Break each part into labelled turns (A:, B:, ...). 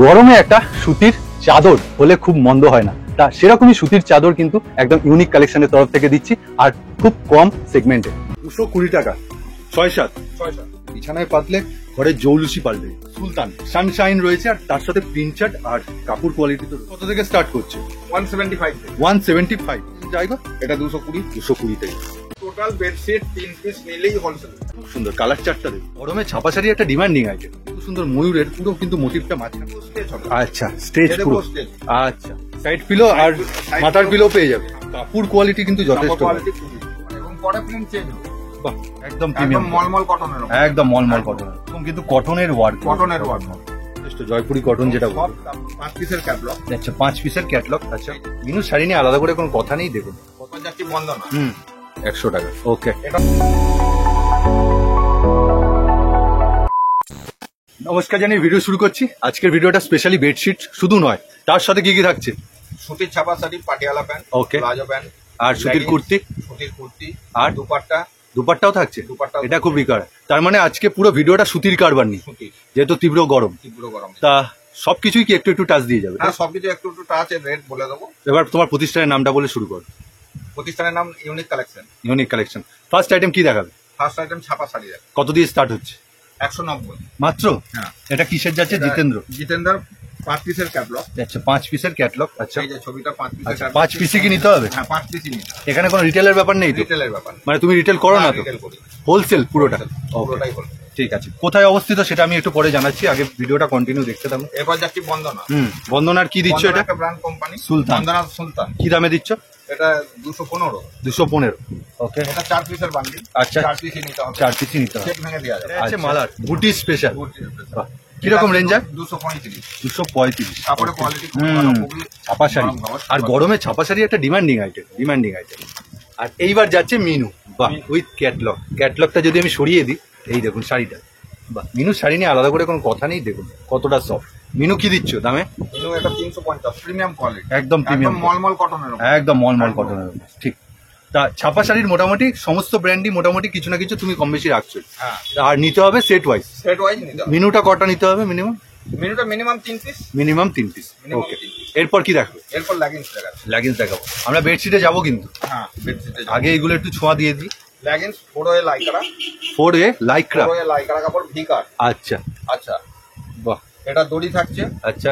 A: গরমে একটা সুতির চাদর হলে খুব মন্দ হয় না, তা সেরকমই সুতির চাদর কিন্তু একদম ইউনিক কালেকশনের তরফ থেকে দিচ্ছি, আর খুব কম সেগমেন্টে। 220 টাকা 6-7 বিছানায় পাতলে ঘরে জৌলুসি পাল্টে। সুলতান সানশাইন রয়েছে, আর তার সাথে প্রিন্ট চার্ট আর কাপড় কোয়ালিটি তো কত থেকে স্টার্ট করছে? 175 যাই গো, এটা 220 থেকে।
B: টোটাল বেডশিট 3 পিস নিলেই হোলসেল।
A: খুব সুন্দর কালার চার্টটা দেখো। গরমে ছাপা শাড়ি একটা ডিমান্ডিং আইটেম। খুব সুন্দর ময়ূরের পুরো কিন্তু মোটিভটা মাঝখানে। আচ্ছা স্টেজ পুরো। আচ্ছা সাইড পিলো আর মাথার পিলো পেয়ে যাবে। কাপড় কোয়ালিটি কিন্তু যথেষ্ট
B: এবং পরে প্রিন্ট চেঞ্জ হবে।
A: বাহ, একদম প্রিমিয়াম
B: মলমল কটনের,
A: একদম মলমল কটনের, এবং কিন্তু কটনের ওয়ার্ক। জয়পুরি কটন যেটা
B: 5 পিসের ক্যাটালগ।
A: আচ্ছা 5 পিসের ক্যাটালগ। আচ্ছা মিনু শাড়ি নিয়ে আলাদা করে কোনো কথা নেই, দেখুন
B: কত যাচ্ছে বন্দনা।
A: 100 টাকা। ওকে, নমস্কার জানিয়ে ভিডিও শুরু করছি। আজকের ভিডিওটা স্পেশালি বেডশিট শুধু নয়, তার সাথে কি কি থাকছে?
B: সুতির ছাপা শাড়ি, পাটিয়ালা প্যান্ট,
A: ওকে,
B: প্লাজো প্যান্ট,
A: আর সুতির কুর্তি,
B: আর
A: দুপাট্টাও থাকছে। এটা খুব রিকার। তার মানে আজকে পুরো ভিডিওটা সুতির কারবার নেই, যেহেতু তীব্র গরম। তা সবকিছুই কি একটু একটু টাচ দিয়ে যাবে?
B: হ্যাঁ, সবকিছু একটু একটু টাচ, রেট বলে দেবো।
A: এবার তোমার প্রতিষ্ঠানের নামটা বলে শুরু করো।
B: প্রতিষ্ঠানের নাম unique collection.
A: Unique collection. First item কি দেখাবে?
B: ফার্স্ট আইটেম ছাপা শাড়ি।
A: কত দিয়ে স্টার্ট হচ্ছে?
B: 190
A: মাত্র।
B: হ্যাঁ,
A: এটা কিসের যাচ্ছে? জিতেন্দ্র
B: 5 পিসের ক্যাটালগ।
A: আচ্ছা 5 পিসের ক্যাটালগ। আচ্ছা
B: এই যে ছবিটা 5 পিসের।
A: আচ্ছা 5 পিসই কি নিতে হবে?
B: হ্যাঁ 5 পিসই নিতে হবে।
A: এখানে কোনো রিটেলের ব্যাপার নেই তো?
B: রিটেলের ব্যাপার
A: মানে তুমি রিটেল করো না তো?
B: রিটেল করি,
A: হোলসেল পুরোটা।
B: পুরোটাই হোলসেল।
A: ঠিক আছে, কোথায় অবস্থিত সেটা আমি একটু পরে জানাচ্ছি, আগে ভিডিওটা কন্টিনিউ দেখতে থাকুন।
B: এরপর যাচ্ছি বন্দনা।
A: বন্দনার কি দিচ্ছ? এটা
B: একটা ব্র্যান্ড কোম্পানি,
A: সুলতান।
B: বন্দনা সুলতান।
A: কি দামে দিচ্ছ?
B: এটা 215।
A: ওকে,
B: এটা 4 পিসের বান্ডিল।
A: আচ্ছা
B: 4 পিসই নিতে হবে।
A: 4 পিসই নিতে হবে।
B: সেট ভেঙে দেওয়া যাবে।
A: আচ্ছা মালার বুটি স্পেশাল। বাহ, কিরকম রেঞ্জ? 235।
B: কাপড়ের কোয়ালিটি খুব ভালো, খুবই
A: ছাপা শাড়ি। আর গরমে ছাপা শাড়ি একটা ডিমান্ডিং আইটেম। আর এইবার যাচ্ছে মিনু। বাহ, উইথ ক্যাটলগটা যদি আমি সরিয়ে দিই, এই দেখুন শাড়িটা। বাহ, মিনু শাড়ি নিয়ে আলাদা করে কোনো কথা নেই, দেখুন কতটা সফট। মিনু কি দিচ্ছ দামে?
B: মিনু এটা 350, প্রিমিয়াম কোয়ালিটি,
A: একদম প্রিমিয়াম,
B: মলমল কটনের,
A: একদম মলমল কটনের। ঠিক। তা ছাপা শাড়ির মোটামুটি সমস্ত ব্র্যান্ডই মোটামুটি কিছু না কিছু তুমি কম বেশি রাখছো।
B: হ্যাঁ,
A: আর নিতে হবে সেট ওয়াইজ।
B: নিতে হবে।
A: মিনুটা কটা নিতে হবে মিনিমাম?
B: মিনুটা minimum 3 piece.
A: Minimum 3 piece. Okay, এরপর কি দেখো?
B: এরপর লেগিংস দেখাচ্ছি।
A: লেগিংস দেখাবো। আমরা বেডশিটে যাবো কিন্তু।
B: হ্যাঁ, বেডশিটে
A: আগে এগুলো একটু ছোঁয়া দিয়ে দিই।
B: Leggings 4A লাইকরা।
A: 4A লাইকরা।
B: 4A লাইকরা কাপড়, ভিকার।
A: আচ্ছা
B: আচ্ছা,
A: বাহ,
B: এটা দড়ি থাকছে।
A: আচ্ছা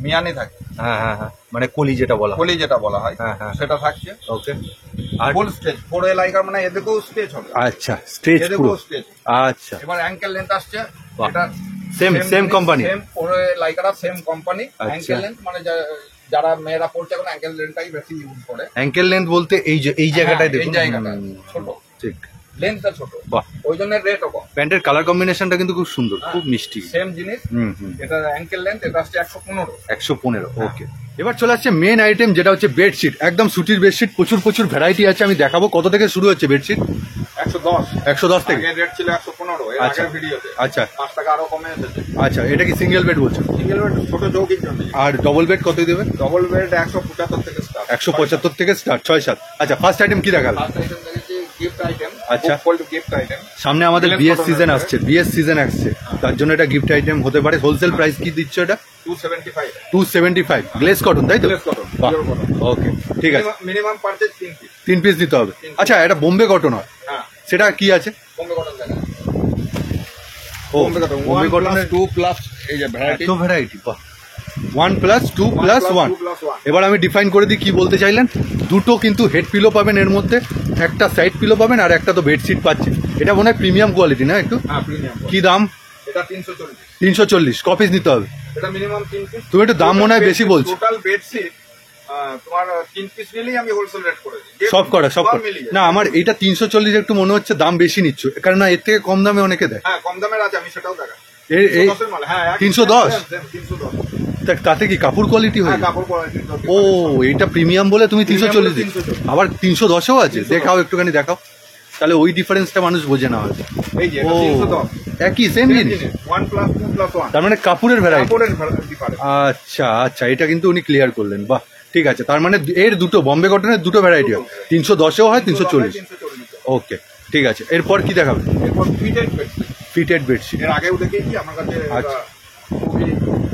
B: মিয়ানি থাকছে।
A: হ্যাঁ, মানে কলি যেটা বলা হয়।
B: কলি যেটা বলা হয়,
A: হ্যাঁ,
B: সেটা থাকছে।
A: ওকে, আর
B: ফুল স্টেজ 4A লাইকরা, মানে এদিকেও স্টেজ হবে।
A: আচ্ছা স্টেজ পুরো।
B: স্টেজ।
A: আচ্ছা,
B: এবার অ্যাঙ্কেল লেন্থ আসছে।
A: বাহ।
B: এটা
A: same company.
B: Same 4A Lycra, same company. Ankle length মানে যারা মেয়েরা পড়ছে এখন অ্যাঙ্কেল লেন্থটাই বেশি ইউজ করে।
A: অ্যাঙ্কেল লেন্থ বলতে এই জায়গাটায় দেখুন,
B: এই জায়গাটা ছোট,
A: ঠিক,
B: লেন্থটা ছোট।
A: বাহ,
B: ওই জন্য রেটও কম।
A: প্যান্টের কালার কম্বিনেশনটা কিন্তু খুব সুন্দর, খুব মিষ্টি।
B: সেম জিনিস। এটা অ্যাঙ্কেল লেন্থ, এটা আসছে 115।
A: ওকে, এবার চলে আসছে মেন আইটেম, যেটা হচ্ছে বেডশিট। একদম সুতির বেডশিট, প্রচুর ভ্যারাইটি আছে, আমি দেখাবো। কত থেকে শুরু হচ্ছে বেডশিট? 110 থেকে।
B: রেট ছিল 115 এর আগের ভিডিওতে।
A: আচ্ছা
B: 5 টাকা আরো কমে এসেছে।
A: আচ্ছা, এটা কি সিঙ্গেল বেড বলছো?
B: সিঙ্গেল বেড ছোট চৌকির জন্য।
A: আর ডবল বেড কত দেবে?
B: ডবল বেড 175 থেকে স্টার্ট।
A: 175 থেকে স্টার্ট, 6-7। আচ্ছা, ফার্স্ট আইটেম কি দেখাবে?
B: ফার্স্ট আইটেম দেখেছি গিফট আইটেম।
A: আচ্ছা,
B: গিফট আইটেম।
A: সামনে আমাদের বিয়ের সিজন আসছে, তার জন্য এটা গিফট আইটেম হতে পারে। হোলসেল প্রাইস কি দিচ্ছ এটা? 275 গ্লেজ কটন, তাই তো? ওকে, ঠিক আছে।
B: মিনিমাম পারচেজ
A: 3 পিস দিতে হবে। আচ্ছা, এটা বোম্বে কটন হয়?
B: হ্যাঁ,
A: সেটা কি আছে?
B: বোম্বে কটন দেখা।
A: বোম্বে কটনের
B: 2+ এই যে ভ্যারাইটি।
A: এত ভ্যারাইটি, বাহ। 1+2+1। এবার আমি ডিফাইন করে দিই কি বলতে চাইলেন। দুটো কিন্তু হেড পিলো পাবেন এর মধ্যে, একটা সাইড পিলো পাবেন, আর একটা তো বেডশিট পাচ্ছেন। এটা মনে হয় প্রিমিয়াম কোয়ালিটি না একটু?
B: হ্যাঁ, প্রিমিয়াম।
A: কি দাম?
B: এটা 340।
A: 340। ক পিস নিতে হবে?
B: এটা মিনিমাম 3 পিস।
A: তুমি একটু দাম মনে হয় বেশি বলছো।
B: টোটাল বেডশিট তোমার 3 পিস নিলেই আমি হোলসেল রেট করে দিই।
A: সব করা না, আমার এটা 340 একটু মনে হচ্ছে দাম বেশি নিচ্ছ, কারণ এর থেকে কম দামে অনেকে দেয়।
B: হ্যাঁ, কম দামের আছে, আমি সেটাও দেখা।
A: এই
B: 310।
A: তাতে কি কাপড় কোয়ালিটি হয়?
B: কাপড় কোয়ালিটি।
A: ও, এটা প্রিমিয়াম বলে তুমি 340 দিচ্ছ। আবার 310ও আছে, দেখাও একটুখানি দেখাও, তাহলে ওই ডিফারেন্সটা মানুষ বোঝে না হয়তো।
B: এই যে 310
A: একই সেম জিনিস।
B: 1+2+1।
A: তার মানে কাপড়ের ভ্যারাইটি।
B: ডিফারেন্স।
A: আচ্ছা, এটা কিন্তু উনি ক্লিয়ার করলেন। বাহ, ঠিক আছে। তার মানে এর দুটো বোম্বে কটনের দুটো ভ্যারাইটি হয়, 310ও হয়, 340। ওকে, ঠিক আছে। এরপর কি দেখাবে?
B: এরপর ফিটেড বেডশিট।
A: ফিটেড বেডশিট
B: এর আগেও দেখিয়েছি আমার কাছে।
A: আচ্ছা,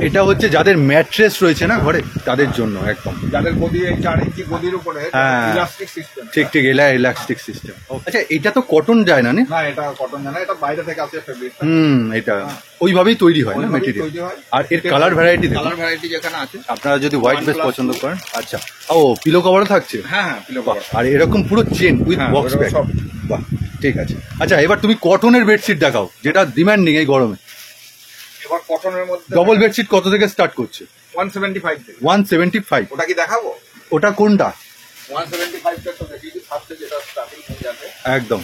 A: এটা হচ্ছে যাদের ম্যাট্রেস রয়েছে না ঘরে তাদের জন্য একদম।
B: যাদের গদি 4 ইঞ্চি গদির উপরে
A: হ্যাঁ।
B: Elastic system.
A: ঠিক ঠিক, ইলাস্টিক সিস্টেম। আচ্ছা এটা তো কটন যায় না?
B: না এটা কটন জানা, এটা বাইরে থেকে আসে ফেব্রিক।
A: এটা ওইভাবেই তৈরি হয় না মেটেরিয়াল। আর এর কালার ভ্যারাইটি দেখুন,
B: কালার ভ্যারাইটি যেখানে আছে।
A: আপনারা যদি হোয়াইট বেস পছন্দ করেন। আচ্ছা, ও পিলো কভারও থাকছে।
B: হ্যাঁ হ্যাঁ, পিলো কভার।
A: আর এরকম পুরো চেন উইথ
B: হ্যাঁ,
A: বক্স
B: ওরকম
A: ব্যাগ।
B: সব।
A: বাহ, ঠিক আছে। আচ্ছা এবার তুমি কটনের বেডশিট দেখাও, যেটা ডিমান্ডিং এই গরমে।
B: এবার কটনের মধ্যে
A: ডবল বেডশিট কত থেকে স্টার্ট করছে?
B: 175 থেকে।
A: 175।
B: ওটা কি দেখাবো?
A: ওটা কোনটা?
B: 175 টা তো দেখি, ফার্স্টে যেটা স্টার্টিং হয়ে যাবে
A: একদম।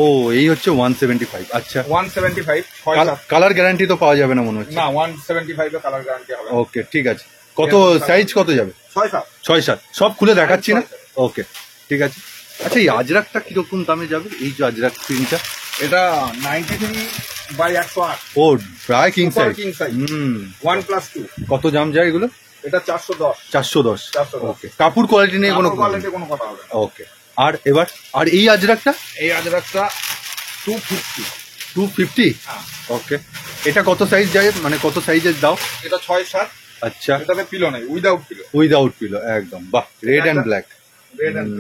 A: ও এই হচ্ছে 175। আচ্ছা
B: 175 6
A: কালার গ্যারান্টি তো পাওয়া যাবে না মনে হচ্ছে?
B: না, 175 এর কালার গ্যারান্টি হবে।
A: ওকে ঠিক আছে। কত সাইজ কত যাবে?
B: 6
A: 6-7 সব খুলে দেখাচ্ছি না। ওকে ঠিক আছে। আচ্ছা এই আজরাকটা কিরকম দামে যাবে, এই যে আজরাক প্রিন্টটা?
B: এটা 93/108।
A: ও প্রায় king
B: Super
A: size.
B: king size। 1+2।
A: কত দাম যায় এগুলো?
B: এটা 410।
A: 410।
B: 410।
A: ওকে, কাপড় কোয়ালিটি নিয়ে কোনো
B: কোয়ালিটি কোনো কথা হবে না।
A: ওকে। আর এবার আর এই আজরাকটা
B: এই আজরাকটা 250।
A: 250।
B: হ্যাঁ।
A: ওকে, এটা কত সাইজ যায়, মানে কত সাইজের দাও?
B: এটা 6-7।
A: আচ্ছা,
B: এটাতে পিলো নেই, উইদাউট পিলো।
A: উইদাউট পিলো একদম। বাহ, red and black.
B: Red and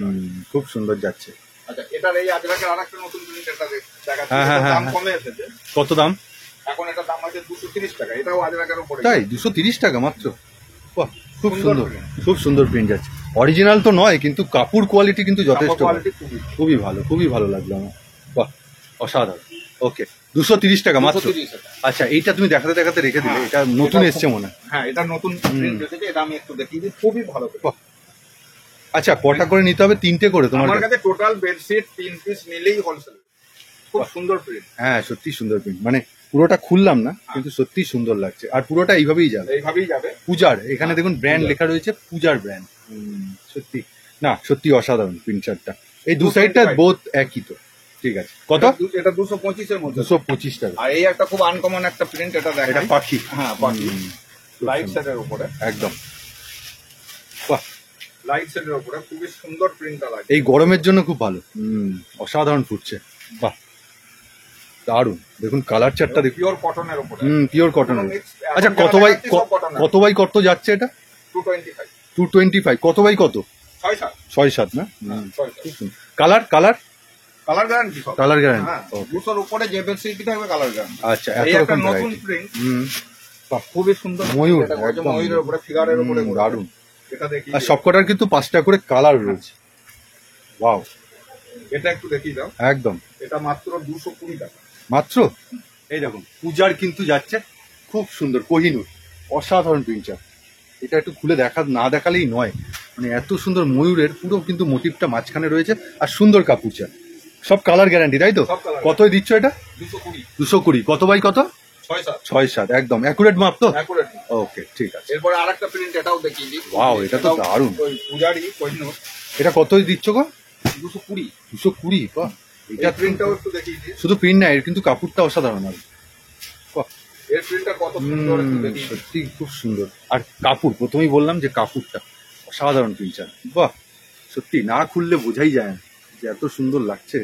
A: খুব সুন্দর যাচ্ছে।
B: আচ্ছা, এটার এই আজরাকের আরেকটা নতুন প্রিন্ট এটা দেখাচ্ছি।
A: হ্যাঁ, হ্যাঁ,
B: এটার দাম
A: হ্যাঁ।
B: কমে এসেছে।
A: কত দাম?
B: এখন এটা দাম আছে 230 টাকা। এটাও আজরাকের উপরে।
A: তাই 230 টাকা মাত্র? বাহ, খুব
B: সুন্দর
A: সুন্দর,
B: print।
A: খুব সুন্দর প্রিন্ট যাচ্ছে। অরিজিনাল তো নয় কিন্তু কাপড় কোয়ালিটি কিন্তু যথেষ্ট ভালো।
B: কোয়ালিটি খুবই
A: খুবই ভালো, খুবই ভালো লাগলো আমার। বাহ, অসাধারণ। ওকে, 230 টাকা মাত্র।
B: 230 টাকা।
A: আচ্ছা এইটা তুমি দেখাতে দেখাতে রেখে দিলে,
B: হ্যাঁ,
A: এটা নতুন
B: এটা
A: এসছে মনে হয়।
B: হ্যাঁ, এটা নতুন প্রিন্ট এসেছে। এটা আমি একটু দেখিয়ে দিই, খুবই ভালো।
A: বাহ। আচ্ছা কটা করে নিতে হবে? 3টে করে তোমার
B: আমার
A: কাছে?
B: কাছে টোটাল বেডশিট 3 পিস নিলেই হোলসেল। খুব সুন্দর প্রিন্ট।
A: হ্যাঁ সত্যি সুন্দর প্রিন্ট, মানে পুরোটা খুললাম না কিন্তু সত্যি সুন্দর লাগছে। আর পুরোটা এইভাবেই যাবে।
B: এইভাবেই যাবে।
A: পূজার এখানে দেখুন ব্র্যান্ড লেখা রয়েছে, পূজার ব্র্যান্ড। সত্যি না, সত্যি অসাধারণ প্রিন্ট চার্টটা। এই দু সাইডটা বোথ একই তো। ঠিক আছে, কত?
B: এটা 225 এর মধ্যে।
A: 225 টাকা।
B: আর এই একটা খুব আনকমন একটা প্রিন্ট, এটা
A: এটা
B: দেখাই।
A: পাখি।
B: হ্যাঁ, পাখি।
A: খুব
B: লাইট
A: সুন্দর।
B: সেটের উপরে।
A: একদম। বাহ,
B: লাইট সেটের উপরে খুবই সুন্দর প্রিন্টটা লাগে।
A: এই গরমের জন্য খুব ভালো। অসাধারণ ফুটছে। বাহ, দারুন। দেখুন কালার চার্টটা দেখুন।
B: পিওর কটনের উপরে।
A: Pure cotton.
B: কোনো mix-
A: আচ্ছা
B: এখন
A: কত
B: যারা
A: বাই
B: দেখাচ্ছি সব cotton এর।
A: কত বাই কত যাচ্ছে এটা?
B: 225।
A: 225। কত বাই কত?
B: 6-7।
A: 6-7 না?
B: 6-7।
A: কালার কালার
B: কালার গ্যারান্টি সব।
A: Colour guarantee.
B: হ্যাঁ, 200 এর উপরে যে বেডশিট থাকবে কালার গ্যারান্টি।
A: আচ্ছা,
B: এই
A: এত
B: একটা
A: রকম
B: নতুন
A: ভ্যারাইটি।
B: প্রিন্ট,
A: বাহ,
B: খুবই সুন্দর।
A: ময়ূর,
B: এটা করেছে
A: একদম।
B: ময়ূরের উপরে, ফিগারের উপরে করেছে।
A: দারুন।
B: এটা দেখি।
A: আর সবকটার কিন্তু 5টা করে কালার রয়েছে। ওয়াও,
B: এটা একটু দেখিয়ে দাও।
A: একদম।
B: এটা মাত্র 220 টাকা।
A: মাত্র এই দেখুন পূজার কিন্তু যাচ্ছে, খুব সুন্দর কোহিনূর, অসাধারণ প্রিন্টার। এটা একটু খুলে না দেখালেই নয়, মানে এত সুন্দর ময়ূরের পুরো কিন্তু মোটিভটা মাঝখানে রয়েছে। আর সুন্দর কাপুচা, সব কালার গ্যারান্টি তাই তো?
B: সব colour
A: কতই দিচ্ছ এটা?
B: 220।
A: 220। কত বাই কত?
B: 6-7।
A: 6-7 একদম অ্যাকুরেট মাপ তো?
B: অ্যাকুরেট।
A: ওকে ঠিক আছে।
B: এরপরে আরেকটা প্রিন্ট, এটাও দেখিয়ে দিই।
A: Wow, এটা তো
B: এটাও
A: দারুণ।
B: ওই পূজারি কোহিনূর।
A: এটা কতই দিচ্ছ গো?
B: 220।
A: 220। বাহ,
B: এটা
A: এটা
B: প্রিন্টটাও একটু দেখিয়ে দিই।
A: শুধু প্রিন্ট না, এর কিন্তু কাপড়টা অসাধারণ। আর বাহ,
B: এর প্রিন্টটা কত সুন্দর একটু দেখিয়ে দিই।
A: সত্যি খুব সুন্দর। আর কাপড়, প্রথমেই বললাম যে কাপড়টা অসাধারণ প্রিন্টার। বাহ, সত্যি না খুললে বোঝাই যায় না যে এত সুন্দর লাগছে।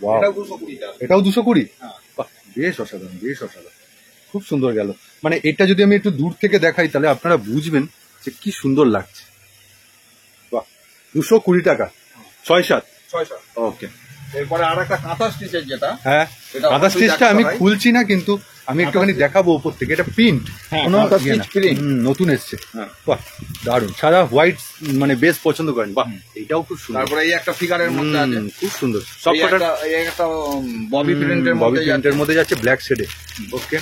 A: বাহ,
B: এটাও 220 টাকা।
A: এটাও 220।
B: হ্যাঁ।
A: বাহ, বেশ অসাধারণ, বেশ অসাধারণ, খুব সুন্দর গেল। মানে এটা যদি আমি একটু দূর থেকে দেখাই তাহলে আপনারা বুঝবেন যে কি সুন্দর লাগছে। বাহ, 220 টাকা। 6-7।
B: 6-7।
A: ওকে।
B: এরপরে আরেকটা কাঁথা স্টিচের যেটা।
A: হ্যাঁ,
B: এটা
A: কাঁথা
B: অবশ্যই
A: স্টিচটা আমি
B: দেখাতে হয়।
A: খুলছি না কিন্তু আমি একটুখানি দেখাবো উপর থেকে। এটা প্রিন্ট,
B: হ্যাঁ,
A: কোনো
B: কাঁথা
A: ইয়ে
B: stitch
A: না।
B: print।
A: নতুন এসছে।
B: হ্যাঁ।
A: বাহ, দারুন। সাদা হোয়াইট মানে বেশ পছন্দ করেন। বাহ, এটাও খুব সুন্দর।
B: তারপরে এই একটা ফিগারের মধ্যে আছে।
A: খুব সুন্দর। সব
B: এই
A: কটা
B: একটা ববি প্রিন্টের
A: ববি
B: মধ্যে
A: প্রিন্টের
B: যাচ্ছে।
A: মধ্যে যাচ্ছে ব্ল্যাক শেডে। ওকে।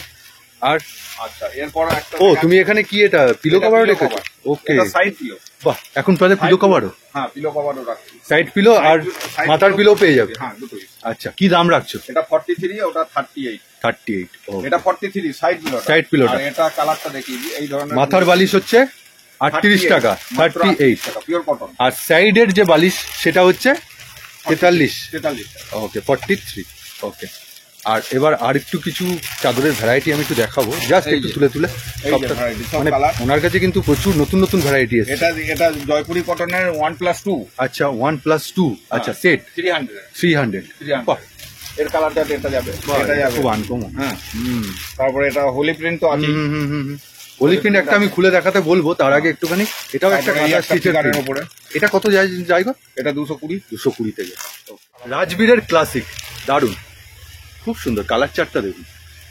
A: আর
B: আচ্ছা, এরপর একটা
A: ও তুমি এখানে কি এটা পিলো
B: এটা
A: কভার
B: pillow
A: রেখেছো?
B: cover।
A: ওকে।
B: এটা সাইড পিলো।
A: বাহ, এখন প্রায় পিলো কভারও,
B: হ্যাঁ, পিলো কভারও রাখছি।
A: সাইড পিলো আর
B: Side
A: মাথার
B: pillow
A: পিলো পেয়ে যাবে।
B: হ্যাঁ, দুটোই।
A: আচ্ছা, কি দাম রাখছো?
B: এটা 43, ওটা 38।
A: 38। ও,
B: এটা 43 সাইড পিলো।
A: Side pillow টা।
B: আর এটা কালারটা দেখিয়ে দিই। এই ধরনের
A: মাথার বালিশ হচ্ছে 38 টাকা। 38।
B: টাকা পিওর কটন।
A: আর সাইডের যে বালিশ সেটা হচ্ছে 43।
B: 43 টাকা।
A: ওকে, 43। ওকে। আর এবার আর একটু কিছু চাদরের ভ্যারাইটি আমি একটু দেখাবো, জাস্ট
B: এই
A: একটু
B: যে।
A: তুলে তুলে
B: এই যে
A: সবটা।
B: variety, সব
A: মানে
B: colour।
A: ওনার কাছে কিন্তু প্রচুর নতুন নতুন ভ্যারাইটি আছে।
B: এটা জয়পুরি কটনের 1+2।
A: আচ্ছা 1+2। আচ্ছা সেট
B: 300।
A: 300।
B: 300।
A: বাহ,
B: এর কালার চার্ট এটা যাবে, এটা যাবে
A: খুব আনকমন।
B: হ্যাঁ। তারপরে এটা হোলি প্রিন্ট তো আছে,
A: হোলি প্রিন্ট একটা আমি খুলে দেখাতে বলবো, তার আগে একটুখানি এটাও একটা কালার স্টিচের
B: গার্ডের উপরে।
A: এটা কত জায়গা?
B: এটা 220।
A: 220 থেকে। রাজবীরের ক্লাসিক, দারুন, খুব সুন্দর কালার চার্টটা দেখুন।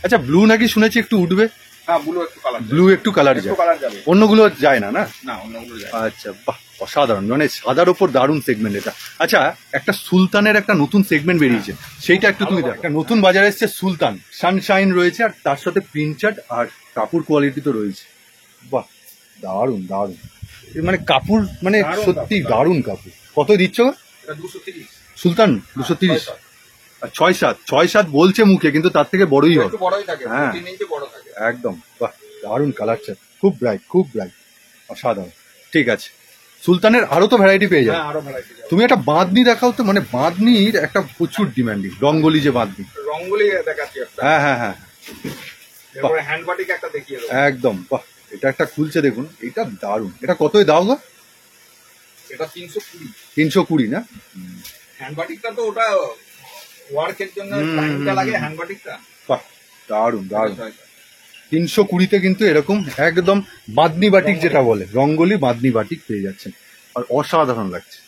A: আচ্ছা ব্লু নাকি শুনেছি একটু উঠবে?
B: হ্যাঁ ব্লু একটু কালার,
A: ব্লু একটু কালার যায়,
B: যাবে,
A: অন্যগুলো যায় না? না
B: না অন্যগুলো যায়।
A: আচ্ছা বাহ, অসাধারণ, মানে সাদার ওপর দারুণ সেগমেন্ট এটা। আচ্ছা একটা সুলতানের একটা নতুন সেগমেন্ট বেরিয়েছে, সেইটা একটু তুমি দেখো। একটা নতুন বাজারে এসছে সুলতান, সানশাইন রয়েছে আর তার সাথে প্রিন্ট চার্ট আর কাপড় কোয়ালিটি তো রয়েছে। বাহ দারুণ দারুণ, মানে কাপড় মানে সত্যি দারুণ কাপড়। কত দিচ্ছ?
B: এটা 230
A: সুলতান 230। 6-7 বলছে মুখে, কিন্তু তার থেকে বড়ই হবে।
B: একটু বড়ই থাকে,
A: হ্যাঁ
B: 3 ইঞ্চি বড় থাকে
A: একদম। বাহ দারুণ কালার চার্ট, খুব ব্রাইট খুব ব্রাইট, অসাধারণ। ঠিক আছে, সুলতানের আরো তো ভ্যারাইটি পেয়ে যাবে।
B: হ্যাঁ আরো ভ্যারাইটি যাবে।
A: তুমি একটা বাঁধনি দেখাও তো, মানে বাঁধনির একটা প্রচুর ডিমান্ডিং, রঙ্গোলি যে বাঁধনি।
B: রঙ্গোলি দেখাচ্ছি একটা,
A: হ্যাঁ হ্যাঁ হ্যাঁ
B: এরপরে হ্যান্ড বাটিক একটা দেখিয়ে দেবো।
A: একদম। বাহ এটা একটা খুলছে দেখুন, এটা দারুণ। এটা কতই দাও গো?
B: এটা 320।
A: 320 না?
B: হ্যান্ড বাটিকটা তো ওটা ওয়ার্কের জন্য টাইমটা লাগে, হ্যান্ড বাটিকটা
A: বাহ দারুণ দারুণ। 320-তে কিন্তু এরকম একদম বাঁধনি বাটিক যেটা বলে, রঙ্গোলি বাঁধনি বাটিক পেয়ে যাচ্ছেন, আর অসাধারণ লাগছে,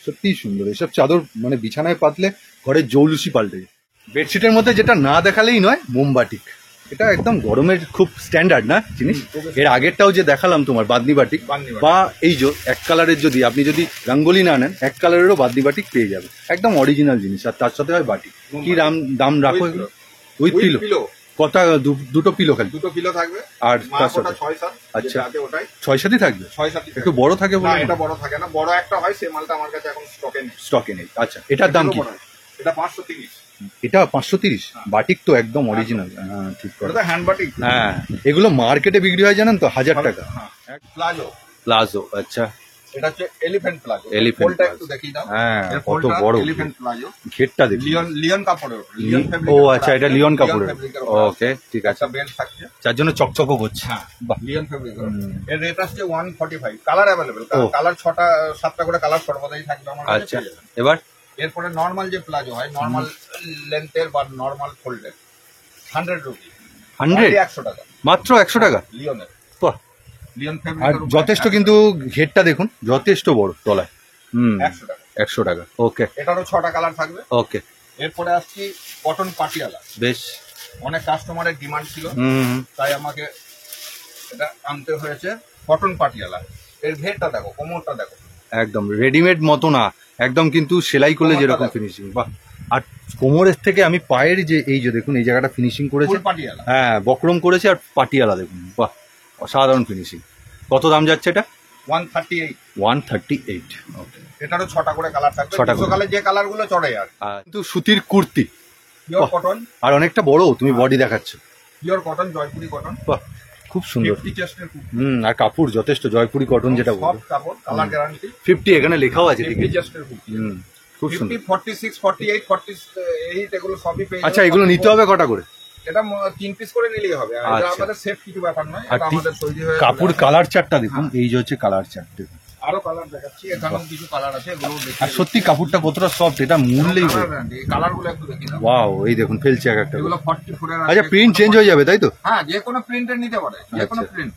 A: সত্যিই সুন্দর। এসব চাদর মানে বিছানায় পাতলে ঘরের জৌলুসি পাল্টে যায়। বেডশিটের মধ্যে যেটা না দেখালেই নয়, মোমবাটিক। এটা একদম গরমের খুব স্ট্যান্ডার্ড না জিনিস। এর আগেরটাও যে দেখালাম তোমার বাদনি বাটিক, বা এই যে এক কালারের, যদি আপনি যদি রঙ্গোলি না নেন, এক কালারেরও বাদনি বাটিক পেয়ে যাবে, একদম অরিজিনাল জিনিস। আর তার সাথে হয় বাটিক। কি দাম রাখো? With pillow. কটা? দুটো পিলো খালি?
B: দুটো পিলো থাকবে।
A: আর তার সাথে
B: 6-7।
A: আচ্ছা
B: ওটাই
A: 6-7 থাকবে।
B: 6-7
A: একটু বড় থাকে
B: না,
A: বলে?
B: এটা বড় থাকে না, বড় একটা হয়, সেই মালটা আমার কাছে এখন
A: স্টকে নেই। আচ্ছা এটার দাম কি?
B: এটা 530।
A: এটা 530? বাটিক তো একদম অরিজিনাল। হ্যাঁ ঠিক করে।
B: এটা হ্যান্ড বাটিক।
A: হ্যাঁ এগুলো মার্কেটে বিক্রি হয় জানেন তো 1000 টাকা।
B: হ্যাঁ প্লাজো।
A: প্লাজো, আচ্ছা।
B: এটা হচ্ছে এলিফ্যান্ট প্লাজো।
A: এলিফ্যান্ট
B: ফোল্ডটা একটু দেখিয়ে দাও।
A: হ্যাঁ
B: এর
A: কত
B: ফোল্ডটা
A: বড়
B: এলিফ্যান্ট প্লাজো।
A: ঘেরটা দেখি।
B: লিওন কাপড়ের উপর, লিওন ফেব্রিক।
A: ও আচ্ছা, এটা লিওন কাপড়ের। ওকে ঠিক আছে।
B: একটা বেল্ট থাকছে,
A: যার জন্য চকচকও করছে।
B: হ্যাঁ
A: বাহ
B: লিওন ফেব্রিক। এর রেট আসছে 145। কালার অ্যাভেলেবল,
A: ও।
B: কালার 6টা-7টা করে কালার সর্বদাই থাকবে আমার কাছে।
A: আচ্ছা এবার
B: এরপরে নর্মাল যে প্লাজো হয়, নর্মাল লেন্থের বা নর্মাল ফোল্ডের, 100 রুপি।
A: 100?
B: 100 টাকা
A: মাত্র 100 টাকা?
B: লিওনের।
A: বাহ।
B: লিওন
A: আর
B: ফেব্রিক
A: যথেষ্ট, কিন্তু ঘেরটা দেখুন যথেষ্ট বড় তলায়।
B: 100 টাকা।
A: 100 টাকা। ওকে
B: এটারও 6টা কালার থাকবে।
A: ওকে
B: এরপরে আসছি কটন পাটিয়ালা।
A: বেশ।
B: অনেক কাস্টমারের ডিমান্ড ছিল,
A: হুম
B: তাই আমাকে এটা আনতে হয়েছে। কটন পাটিয়ালা, এর ঘেরটা দেখো, কোমরটা দেখো,
A: একদম রেডিমেড মতো না, একদম কিন্তু সেলাই করলে
B: কোমরটা
A: যেরকম
B: দেখো।
A: ফিনিশিং। বাহ। আর কোমরের থেকে আমি পায়ের যে এই যে দেখুন এই জায়গাটা ফিনিশিং করেছে,
B: ফুল পাটিয়ালা।
A: হ্যাঁ বক্রম করেছে, আর পাটিয়ালা দেখুন, বাহ অসাধারণ ফিনিশিং। কত দাম যাচ্ছে এটা?
B: 138।
A: 138। ওকে।
B: এটারও 6টা করে কালার থাকবে।
A: 6টা করে।
B: কালার যে কালার গুলো চড়ে আর
A: কিন্তু সুতির কুর্তি,
B: পিওর
A: বাহ।
B: কটন।
A: আর অনেকটা বড়, তুমি বডি দেখাচ্ছ।
B: Pure cotton, Jaipuri cotton.
A: বাহ খুব সুন্দর।
B: 50 চেস্টের কুর্তি।
A: আর কাপড় যথেষ্ট, জয়পুরি কটন যেটা
B: সব
A: বলবো।
B: কাপড়, কালার গ্যারান্টি।
A: 50 এখানে লেখাও আছে ঠিক
B: 50
A: আছে।
B: চেস্টের কুর্তি।
A: খুব সুন্দর।
B: 50, 46, 48, 48 এগুলো সবই পেয়ে
A: আচ্ছা
B: যাবেন।
A: এগুলো নিতে হবে কটা করে?
B: এটা 3 পিস করে নিলেই হবে। আর এটা
A: আচ্ছা।
B: আমাদের সেট কিছু ব্যাপার নয়,
A: আর
B: এটা আমাদের তৈরি হয়ে
A: কাপড় কালার চারটা দেখুন, এই যে হচ্ছে কালার চারটে।
B: আরো কালার দেখাচ্ছি, এখানেও কিছু কালার আছে, এগুলো দেখি।
A: আর সত্যি কাপড়টা কতটা সফট, এটা মুড়লেই
B: এই কালার গুলো একটু দেখি দাও।
A: ওয়াও, এই দেখুন ফেলছে এক একটা।
B: এগুলো 44 এর আছে।
A: আচ্ছা প্রিন্ট চেঞ্জ হয়ে যাবে তাই তো?
B: হ্যাঁ যে কোনো প্রিন্টের নিতে পারে, যে কোনো
A: আচ্ছা।
B: প্রিন্ট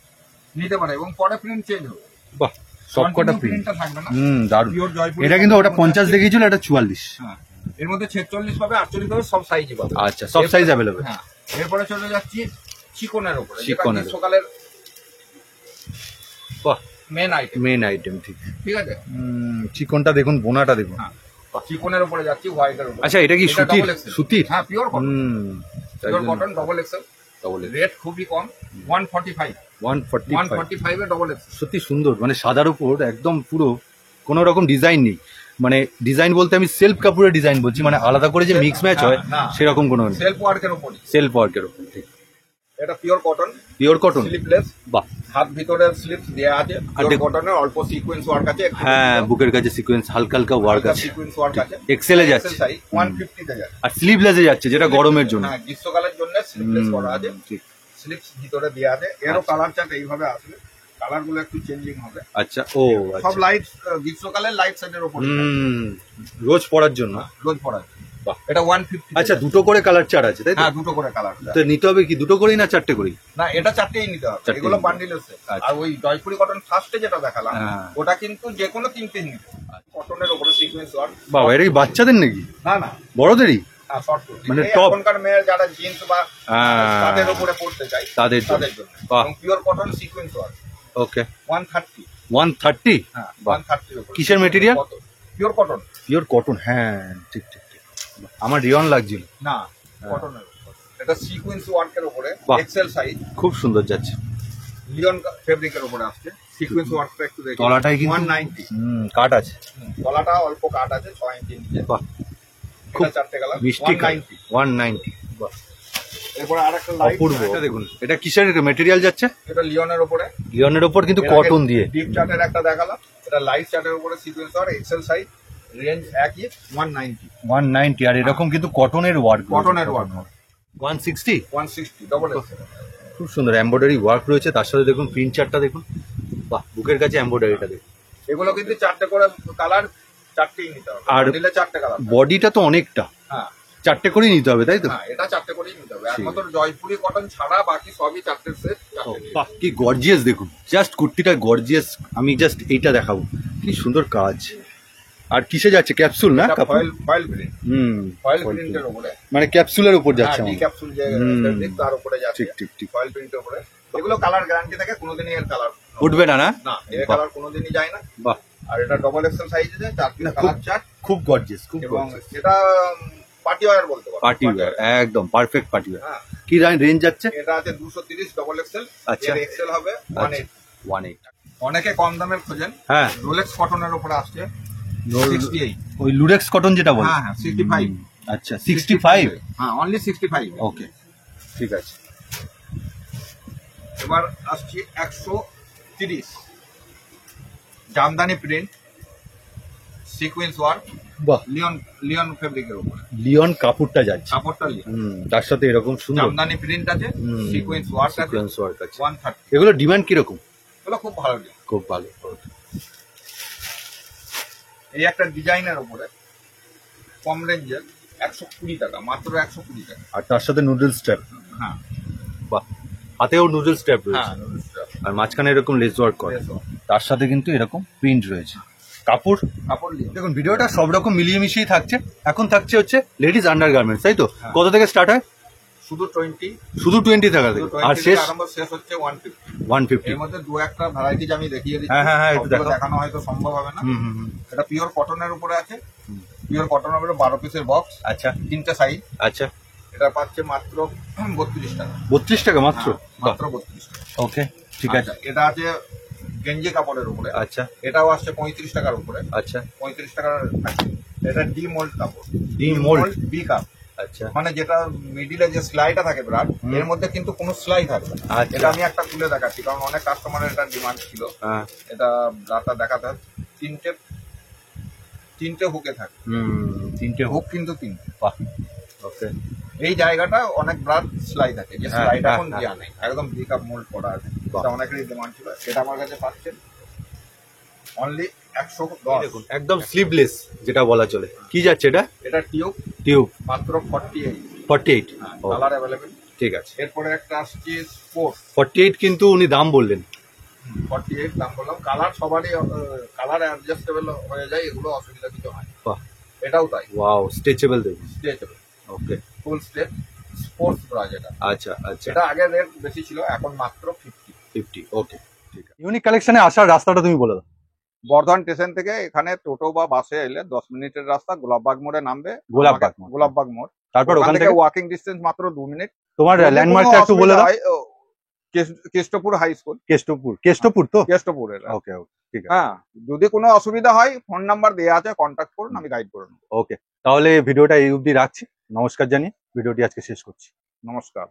B: নিতে পারে, এবং পরে প্রিন্ট চেঞ্জ হবে।
A: বাহ সবকটা প্রিন্ট।
B: প্রিন্টটা থাকবে না।
A: দারুন।
B: পিওর জয়পুরি।
A: এটা কিন্তু ওটা 50 দেখিয়েছিল, এটা 44।
B: হ্যাঁ এর মধ্যে 46 পাবে, 48 পাবে, সব সাইজই পাবে।
A: আচ্ছা সব সাইজ অ্যাভেলেবল।
B: হ্যাঁ এরপরে চলে যাচ্ছি চিকনের উপরে।
A: চিকনের।
B: সকালের
A: বাহ
B: মেন আইটেম।
A: মেন আইটেম ঠিক।
B: ঠিক আছে।
A: চিকনটা দেখুন, বোনাটা দেখুন।
B: হ্যাঁ চিকনের উপরে যাচ্ছি, হোয়াইটের উপরে।
A: আচ্ছা এটা কি সুতির? সুতির?
B: হ্যাঁ পিওর কটন। পিওর
A: হুম
B: কটন, ডবল এক্সেল। রেট খুবই কম, 145। 145 এ ডবল এক্সেল।
A: সত্যি সুন্দর, মানে সাদার উপর একদম পুরো কোনো রকম ডিজাইন নেই। মানে ডিজাইন বলতে আমি সেলফ কাপড়ের ডিজাইন বলছি, মানে আলাদা করে যে মিক্স ম্যাচ হয়
B: না,
A: সেরকম কোনো নেই।
B: সেলফ ওয়ার্কের উপর।
A: সেলফ ওয়ার্কের উপর ঠিক।
B: এটা pure cotton.
A: Pure cotton.
B: Sleepless.
A: বাহ।
B: হাত ভিতরে স্লিপস দেয়া আছে।
A: আর
B: পিওর কটনের অল্প সিকোয়েন্স ওয়ার্ক আছে।
A: হ্যাঁ বুকের কাছে সিকোয়েন্স, হালকা হালকা ওয়ার্ক আছে।
B: সিকোয়েন্স ওয়ার্ক আছে।
A: এক্সেলে যাচ্ছে।
B: 150 তে যাচ্ছে।
A: আর স্লিভলেসে যাচ্ছে, যেটা গরমের জন্য।
B: হ্যাঁ গ্রীষ্মকালের জন্য স্লিপলেস করা আছে।
A: ঠিক।
B: স্লিপস ভিতরে দেয়া আছে। এরও কালার চার্ট এইভাবে আসবে। কালার গুলো একটু চেঞ্জিং হবে।
A: আচ্ছা ও
B: সব লাইট, গ্রীষ্মকালের লাইট সেটের উপর।
A: রোজ পরার জন্য।
B: রোজ পরা।
A: বাহ।
B: এটা 150।
A: আচ্ছা, দুটো করে কালার চার্ট আছে তাই তো?
B: হ্যাঁ, দুটো করে কালার।
A: তো নিতে হবে কি দুটো করেই না চারটে করেই?
B: না, এটা চারটেই নিতে হবে,
A: চারটেই
B: এগুলো
A: নিতে হবে।
B: বান্ডিলের সেট।
A: আচ্ছা।
B: আর ওই জয়পুরি কটন ফার্স্টে যেটা দেখালাম,
A: হ্যাঁ।
B: ওটা কিন্তু যে কোনো তিনটে নিতে হবে। কটনের উপরে সিকোয়েন্স ওয়ার্ক।
A: বাবা, এটা কি বাচ্চাদের নাকি?
B: না না,
A: বড়দেরই?
B: হ্যাঁ, শর্ট কুর্তি।
A: মানে
B: এই
A: top?
B: এখনকার মেয়ের যারা জিন্স বা
A: হ্যাঁ।
B: তাদের উপরে পড়তে চাই
A: তাদের জন্য।
B: জন্য।
A: বাহ।
B: এবং পিওর কটন সিকোয়েন্স ওয়ার্ক।
A: ওকে।
B: 130।
A: 130?
B: হ্যাঁ,
A: বাহ।
B: 130 উপরে।
A: কিসের material?
B: Pure cotton.
A: Pure cotton, হ্যাঁ ঠিক ঠিক ঠিক। আমার রিয়ন লাগছিল।
B: না, কটনের উপর। এটা সিকোয়েন্স ওয়ার্কের উপরে,
A: বাহ।
B: এক্সেল সাইজ,
A: খুব সুন্দর যাচ্ছে।
B: লিওন ফেব্রিকের উপরে আসছে। সিকোয়েন্স ওয়ার্কটা একটু দেখুন।
A: তলাটাই কিন্তু
B: 190।
A: কাট আছে।
B: তলাটা অল্প কাট আছে, 6 ইঞ্চি নিচে।
A: বাহ,
B: খুব চারটে কালার,
A: মিষ্টি
B: 190।
A: 190। বাহ,
B: এরপরে আরেকটা লাইট
A: অপূর্ব। এটা দেখুন, এটা কিসের মেটেরিয়াল যাচ্ছে?
B: এটা লিওনের উপরে।
A: লিওনের ওপর কিন্তু কটন দিয়ে।
B: ডিপ চার্টের একটা দেখালাম, এটা লাইট চার্টের উপরে sequence work, XL size, range একই, 190।
A: 190। আর এরকম কিন্তু কটনের ওয়ার্ক।
B: কটনের ওয়ার্ক।
A: 160।
B: 160 double XL.
A: খুব সুন্দর এমব্রয়ডারি ওয়ার্ক রয়েছে, তার সাথে দেখুন প্রিন্ট চার্টটা দেখুন। বাহ, বুকের কাছে এমব্রয়ডারিটা দেখুন।
B: এগুলো কিন্তু চারটে করে কালার, চারটেই নিতে হবে।
A: আর
B: নিলে চারটে কালার।
A: বডিটা তো অনেকটা,
B: হ্যাঁ
A: চারটে করেই নিতে হবে তাই তো?
B: হ্যাঁ, এটা চারটে করেই নিতে হবে।
A: ঠিক।
B: একমাত্র জয়পুরি কটন ছাড়া বাকি সবই চারটে সেট।
A: বাহ, কি গর্জিয়াস দেখুন, জাস্ট কুর্তিটা গর্জিয়াস। আমি জাস্ট এইটা দেখাবো, কি সুন্দর কাজ। আর কিসে যাচ্ছে? ক্যাপসুল না?
B: Foil print.
A: হুম,
B: ফয়েল প্রিন্টের উপরে।
A: মানে ক্যাপসুলের উপর যাচ্ছে
B: হ্যাঁ, ডি
A: আমার।
B: ক্যাপসুল যে
A: হুম।
B: ফেব্রিক তার উপরে যাচ্ছে।
A: ঠিক ঠিক ঠিক।
B: ফয়েল প্রিন্টের উপরে। এগুলো কালার গ্যারান্টি থাকে, কোনোদিনই এর কালার
A: উঠবে না? না
B: না, এর
A: বাহ।
B: কালার কোনোদিনই যায় না।
A: বাহ,
B: আর এটা ডবল এক্সেল সাইজ আছে, চার পিস
A: না,
B: কালার চার্ট।
A: খুব গর্জিয়াস, খুব
B: এবং
A: গর্জিয়াস।
B: এটা পার্টি ওয়্যার বলতে পারো।
A: পার্টি ওয়্যার, একদম পারফেক্ট পার্টি ওয়্যার।
B: হ্যাঁ,
A: কি রেঞ্জ যাচ্ছে?
B: এটা আছে 230 ডবল এক্সেল।
A: আচ্ছা।
B: এর এক্সেল হবে 180।
A: 180।
B: অনেকে কম দামের খোঁজেন।
A: হ্যাঁ,
B: রোলেক্স কটনের উপরে আসছে 68।
A: ওই লুরেক্স কটন যেটা বলে।
B: হ্যাঁ হ্যাঁ, 65।
A: আচ্ছা, 65।
B: হ্যাঁ, অনলি 65।
A: ওকে, ঠিক আছে।
B: এবার আসছি 130। জামদানি প্রিন্ট, সিকোয়েন্স ওয়ার্ক,
A: বাহ,
B: লিওন ফেব্রিকের উপরে।
A: লিওন কাপড়টা যাচ্ছে।
B: কাপড়টা লিওন।
A: তার সাথে এরকম সুন্দর
B: জামদানি প্রিন্ট আছে,
A: হুম।
B: সিকোয়েন্স ওয়ার্ক আছে,
A: সিকোয়েন্স ওয়ার্ক আছে।
B: 130।
A: এগুলো ডিমান্ড কিরকম?
B: এগুলো খুব ভালো ডিজাইন।
A: খুব ভালো।
B: এই একটা ডিজাইনের উপরে কম রেঞ্জের 120 টাকা, মাত্র 120 টাকা।
A: আর তার সাথে নুডল স্ট্র্যাপ।
B: হ্যাঁ
A: বাহ, হাতেও নুডল স্ট্র্যাপ
B: হ্যাঁ,
A: রয়েছে। আর মাঝখানে এরকম লেস ওয়ার্ক করে।
B: Lace work।
A: তার সাথে কিন্তু এরকম প্রিন্ট রয়েছে। কাপড়
B: কাপড় লিওন।
A: দেখুন, ভিডিওটা সব রকম মিলিয়ে মিশিয়ে থাকছে। এখন থাকছে হচ্ছে লেডিস আন্ডার গার্মেন্টস, তাই তো?
B: হ্যাঁ।
A: কত থেকে স্টার্ট হয়?
B: শুধু 20।
A: শুধু 20 টাকা
B: শুধু
A: থেকে।
B: 20
A: আর
B: থেকে
A: শেষ
B: আরম্ভ, শেষ হচ্ছে 150।
A: 150।
B: এর মধ্যে দু একটা ভ্যারাইটিজ আমি দেখিয়ে দিচ্ছি।
A: হ্যাঁ, হ্যাঁ, হ্যাঁ, একটু
B: সবগুলো
A: দেখাও।
B: দেখানো হয়তো সম্ভব হবে না।
A: হুম হুম হুম।
B: এটা পিওর কটনের উপরে আছে। পিওর কটনের উপরে 12 পিসের বক্স,
A: আচ্ছা
B: তিনটে সাইজ।
A: আচ্ছা,
B: এটা পাচ্ছে মাত্র 32 টাকা।
A: 32 টাকা মাত্র?
B: হ্যাঁ, মাত্র 32 টাকা।
A: ওকে, ঠিক আছে।
B: আচ্ছা, এটা আছে গেঞ্জি কাপড়ের উপরে।
A: আচ্ছা
B: এটাও আসছে 35 টাকার উপরে।
A: আচ্ছা,
B: 35 টাকার আছে। এটা ডি মোল্ড কাপড়।
A: D-mold?
B: বি কাপ,
A: আচ্ছা
B: মানে যেটা মিডিলে যে সেলাইটা থাকে ব্রাড,
A: হুম।
B: এর মধ্যে কিন্তু কোনো সেলাই থাকবে না।
A: আচ্ছা।
B: এটা আমি একটা খুলে দেখাচ্ছি, কারণ অনেক কাস্টমারের এটা ডিমান্ড ছিল।
A: হ্যাঁ,
B: এটা ব্রাডটা দেখাতে হয়। তিনটে হুকে থাকে।
A: তিনটে হোক।
B: হুক কিন্তু তিনটে।
A: বাহ, ওকে।
B: এই জায়গাটা অনেক ব্রাড সেলাই থাকে, যে
A: হ্যাঁ,
B: সেলাইটা
A: হ্যাঁ,
B: এখন
A: হ্যাঁ।
B: দেওয়া নেই, একদম বি কাপ মোল্ড করা আছে।
A: বাহ।
B: এটা অনেকেরই ডিমান্ড ছিল। এটা আমার কাছে পাচ্ছেন অনলি 110।
A: দেখুন, একদম স্লিভলেস যেটা বলা চলে। কি যাচ্ছে এটা?
B: এটা টিউব,
A: টিউব।
B: মাত্র 48।
A: 48। ও,
B: কালার অ্যাভেলেবেল।
A: ঠিক আছে।
B: এরপরে একটা আসছে স্পোর্টস,
A: 48 কিন্তু উনি দাম বললেন।
B: 48 দাম বললাম। কালার সবারই কালার অ্যাডজাস্টেবল হয়ে যায়, এগুলো অসুবিধা কিছু হয় না।
A: বাহ,
B: এটাও তাই,
A: ওয়াও, স্ট্রেচেবল দেখুন।
B: স্ট্রেচেবল,
A: ওকে,
B: ফুল স্ট্রেচ স্পোর্টস ব্রা যেটা।
A: আচ্ছা আচ্ছা।
B: এটা আগের রেট বেশি ছিল, এখন মাত্র 50।
A: 50। ওকে, ঠিক আছে। ইউনিক কালেকশনে আসার রাস্তাটা তুমি বলে দাও।
B: বর্ধমান স্টেশন থেকে এখানে টোটো বা বাসে এলে 10 মিনিটের রাস্তা, গোলাপবাগ মোড়ে নামবে।
A: গোলাপবাগ মোড়।
B: গোলাপবাগ মোড়।
A: তারপর ওখান থেকে
B: ওয়াকিং ডিস্টেন্স মাত্র 2 মিনিট।
A: তোমার
B: যদি
A: ল্যান্ডমার্কটা
B: কোনো
A: একটু বলে দাও।
B: অসুবিধা হয়, কেষ্টপুর হাই স্কুল।
A: কেষ্টপুর তো?
B: কেষ্টপুরের।
A: ওকে ওকে, ঠিক আছে।
B: হ্যাঁ, যদি কোনো অসুবিধা হয় ফোন নাম্বার দেওয়া আছে, কন্ট্যাক্ট করুন, আমি গাইড করে নেবো।
A: ওকে, তাহলে ভিডিওটা এই অবধি রাখছি। নমস্কার জানিয়ে ভিডিওটি আজকে শেষ করছি।
B: নমস্কার।